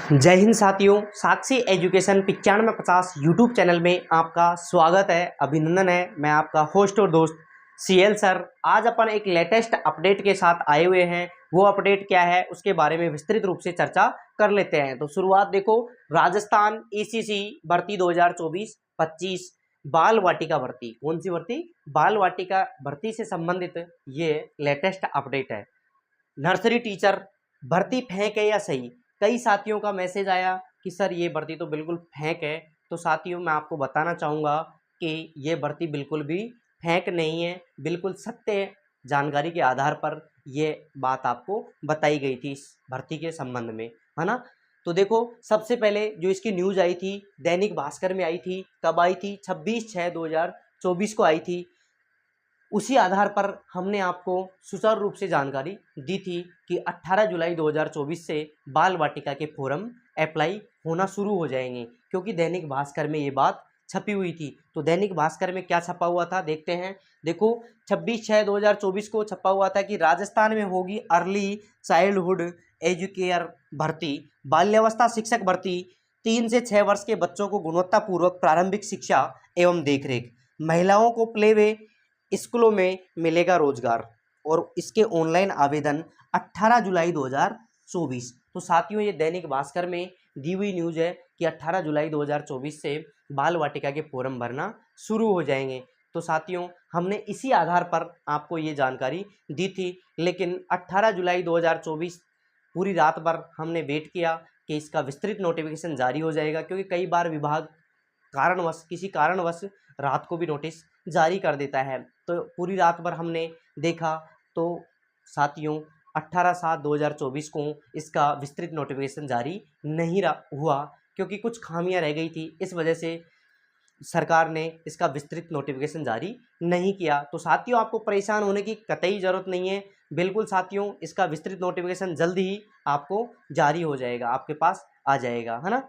जय हिंद साथियों, साक्षी education 9550 YouTube channel में आपका स्वागत है, अभिनंदन है। मैं आपका होस्ट और दोस्त सीएल सर। आज अपन एक लेटेस्ट अपडेट के साथ आए हुए हैं। वो अपडेट क्या है उसके बारे में विस्तृत रूप से चर्चा कर लेते हैं। तो शुरुआत देखो, राजस्थान ईसीसी भर्ती 2024-25 बाल वाटिका भर्ती। कौन सी भर्ती? बाल वाटिका भर्ती से संबंधित ये लेटेस्ट अपडेट है। नर्सरी टीचर भर्ती फेंक है या सही? कई साथियों का मैसेज आया कि सर ये भर्ती तो बिल्कुल फेंक है। तो साथियों मैं आपको बताना चाहूँगा कि ये भर्ती बिल्कुल भी फेंक नहीं है, बिल्कुल सत्य जानकारी के आधार पर ये बात आपको बताई गई थी इस भर्ती के संबंध में, है ना। तो देखो, सबसे पहले जो इसकी न्यूज़ आई थी दैनिक भास्कर में आई थी। कब आई थी? 26/6/2024 को आई थी। उसी आधार पर हमने आपको सुचारू रूप से जानकारी दी थी कि 18 जुलाई 2024 से बाल वाटिका के फॉर्म अप्लाई होना शुरू हो जाएंगे, क्योंकि दैनिक भास्कर में ये बात छपी हुई थी। तो दैनिक भास्कर में क्या छपा हुआ था देखते हैं। देखो, 26/6/2024 को छपा हुआ था कि राजस्थान में होगी अर्ली चाइल्डहुड एजुकेयर भर्ती, बाल्यावस्था शिक्षक भर्ती। 3 से 6 वर्ष के बच्चों को गुणवत्तापूर्वक प्रारंभिक शिक्षा एवं देखरेख। महिलाओं को प्ले वे स्कूलों में मिलेगा रोजगार, और इसके ऑनलाइन आवेदन 18 जुलाई 2024। तो साथियों ये दैनिक भास्कर में दी हुई न्यूज़ है कि 18 जुलाई 2024 से बाल वाटिका के फॉर्म भरना शुरू हो जाएंगे। तो साथियों हमने इसी आधार पर आपको ये जानकारी दी थी, लेकिन 18 जुलाई 2024 पूरी रात भर हमने वेट किया कि इसका विस्तृत नोटिफिकेशन जारी हो जाएगा, क्योंकि कई बार विभाग किसी कारणवश रात को भी नोटिस जारी कर देता है। तो पूरी रात भर हमने देखा, तो साथियों 18/7/2024 को इसका विस्तृत नोटिफिकेशन जारी नहीं हुआ, क्योंकि कुछ खामियां रह गई थी। इस वजह से सरकार ने इसका विस्तृत नोटिफिकेशन जारी नहीं किया। तो साथियों आपको परेशान होने की कतई ज़रूरत नहीं है। बिल्कुल साथियों, इसका विस्तृत नोटिफिकेशन जल्द ही आपको जारी हो जाएगा, आपके पास आ जाएगा, है ना।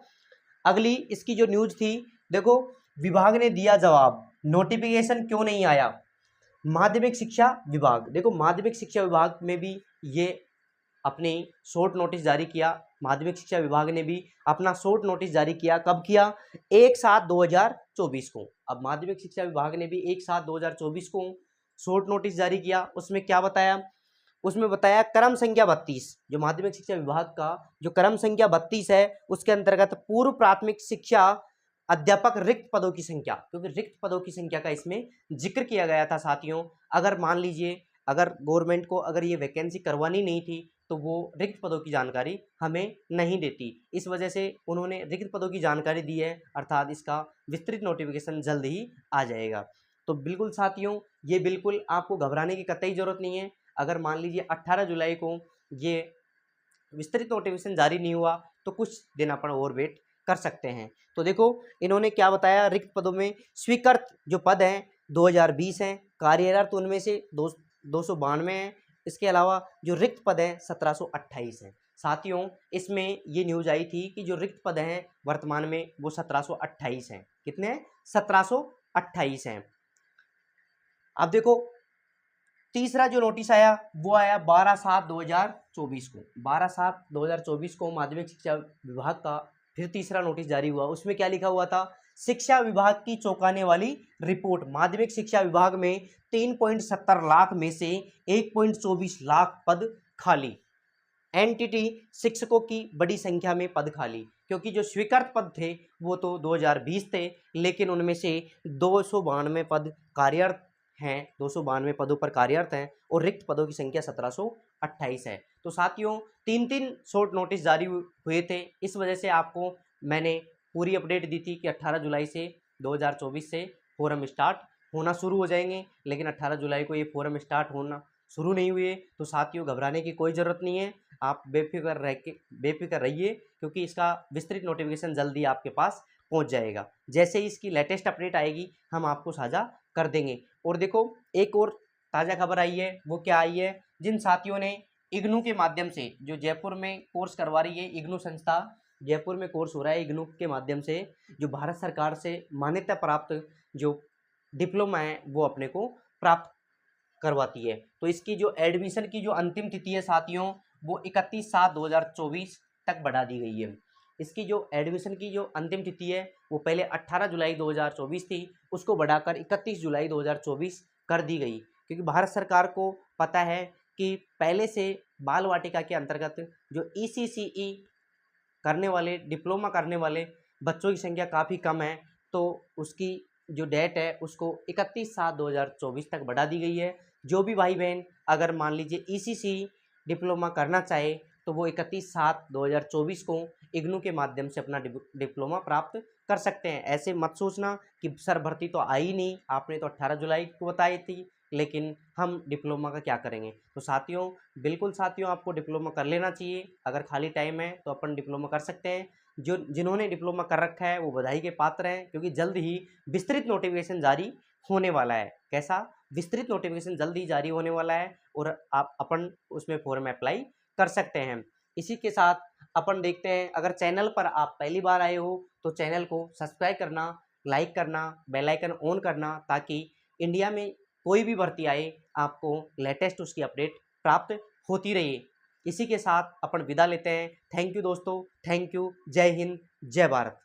अगली इसकी जो न्यूज़ थी, देखो विभाग ने दिया जवाब, नोटिफिकेशन क्यों नहीं आया। माध्यमिक शिक्षा विभाग, देखो माध्यमिक शिक्षा विभाग में भी ये अपनी शॉर्ट नोटिस जारी किया। माध्यमिक शिक्षा विभाग ने भी अपना शॉर्ट नोटिस जारी किया। कब किया? 1/7/2024 को। अब माध्यमिक शिक्षा विभाग ने भी 1/7/2024 को शॉर्ट नोटिस जारी किया। उसमें क्या बताया? उसमें बताया क्रम संख्या 32, जो माध्यमिक शिक्षा विभाग का जो क्रम संख्या 32 है, उसके अंतर्गत पूर्व प्राथमिक शिक्षा अध्यापक रिक्त पदों की संख्या, क्योंकि रिक्त पदों की संख्या का इसमें जिक्र किया गया था। साथियों अगर मान लीजिए, अगर गवर्नमेंट को अगर ये वैकेंसी करवानी नहीं थी तो वो रिक्त पदों की जानकारी हमें नहीं देती। इस वजह से उन्होंने रिक्त पदों की जानकारी दी है, अर्थात इसका विस्तृत नोटिफिकेशन जल्द ही आ जाएगा। तो बिल्कुल साथियों ये बिल्कुल आपको घबराने की कतई ज़रूरत नहीं है। अगर मान लीजिए 18 जुलाई को ये विस्तृत नोटिफिकेशन जारी नहीं हुआ तो कुछ दिन अपन और वेट कर सकते हैं। तो देखो इन्होंने क्या बताया, रिक्त पदों में स्वीकृत जो पद हैं 2020 हैं, कार्यरत उनमें से 292 हैं। इसके अलावा जो रिक्त पद हैं 1728 हैं। साथियों इसमें ये न्यूज आई थी कि जो रिक्त पद हैं वर्तमान में वो 1728 हैं। कितने हैं? 1728 हैं। अब देखो तीसरा जो नोटिस आया वो आया 12/7/2024 को। 12/7/2024 को माध्यमिक शिक्षा विभाग का फिर तीसरा नोटिस जारी हुआ। उसमें क्या लिखा हुआ था? शिक्षा विभाग की चौंकाने वाली रिपोर्ट। माध्यमिक शिक्षा विभाग में 3.70 लाख में से 1.24 लाख पद खाली। एनटीटी शिक्षकों की बड़ी संख्या में पद खाली, क्योंकि जो स्वीकृत पद थे वो तो 2020 थे, लेकिन उनमें से 292 पद कार्यरत हैं, 292 पदों पर कार्यरत हैं, और रिक्त पदों की संख्या 1728 है। तो साथियों 3-3 शॉर्ट नोटिस जारी हुए थे। इस वजह से आपको मैंने पूरी अपडेट दी थी कि 18 जुलाई से 2024 से फोरम स्टार्ट होना शुरू हो जाएंगे, लेकिन 18 जुलाई को ये फोरम स्टार्ट होना शुरू नहीं हुए। तो साथियों घबराने की कोई ज़रूरत नहीं है, आप बेफिक्र रहिए, क्योंकि इसका विस्तृत नोटिफिकेशन जल्दी आपके पास पहुंच जाएगा। जैसे ही इसकी लेटेस्ट अपडेट आएगी हम आपको साझा कर देंगे। और देखो एक और ताज़ा खबर आई है, वो क्या आई है? जिन साथियों ने इग्नू के माध्यम से जो जयपुर में कोर्स करवा रही है, इग्नू संस्था जयपुर में कोर्स हो रहा है, इग्नू के माध्यम से जो भारत सरकार से मान्यता प्राप्त जो डिप्लोमा है वो अपने को प्राप्त करवाती है। तो इसकी जो एडमिशन की जो अंतिम तिथि है साथियों वो 31/7/2024 तक बढ़ा दी गई है। इसकी जो एडमिशन की जो अंतिम तिथि है वो पहले 18 जुलाई 2024 थी, उसको बढ़ाकर 31 जुलाई 2024 कर दी गई, क्योंकि भारत सरकार को पता है कि पहले से बाल वाटिका के अंतर्गत जो ECCE करने वाले, डिप्लोमा करने वाले बच्चों की संख्या काफ़ी कम है, तो उसकी जो डेट है उसको 31/7/2024 तक बढ़ा दी गई है। जो भी भाई बहन अगर मान लीजिए ECCE डिप्लोमा करना चाहे तो वो 31/7/2024 को इग्नू के माध्यम से अपना डिप्लोमा प्राप्त कर सकते हैं। ऐसे मत सोचना कि सर भर्ती तो आई नहीं, आपने तो 18 जुलाई को बताई थी, लेकिन हम डिप्लोमा का क्या करेंगे। तो साथियों, बिल्कुल साथियों, आपको डिप्लोमा कर लेना चाहिए। अगर खाली टाइम है तो अपन डिप्लोमा कर सकते हैं। जिन्होंने डिप्लोमा कर रखा है वो बधाई के पात्र हैं, क्योंकि जल्द ही विस्तृत नोटिफिकेशन जारी होने वाला है। कैसा? विस्तृत नोटिफिकेशन जल्द ही जारी होने वाला है और आप अपन उसमें फॉर्म अप्लाई कर सकते हैं। इसी के साथ अपन देखते हैं, अगर चैनल पर आप पहली बार आए हो तो चैनल को सब्सक्राइब करना, लाइक करना, बेल आइकन ऑन करना, ताकि इंडिया में कोई भी भर्ती आए आपको लेटेस्ट उसकी अपडेट प्राप्त होती रही। इसी के साथ अपन विदा लेते हैं। थैंक यू दोस्तों, थैंक यू। जय हिंद, जय भारत।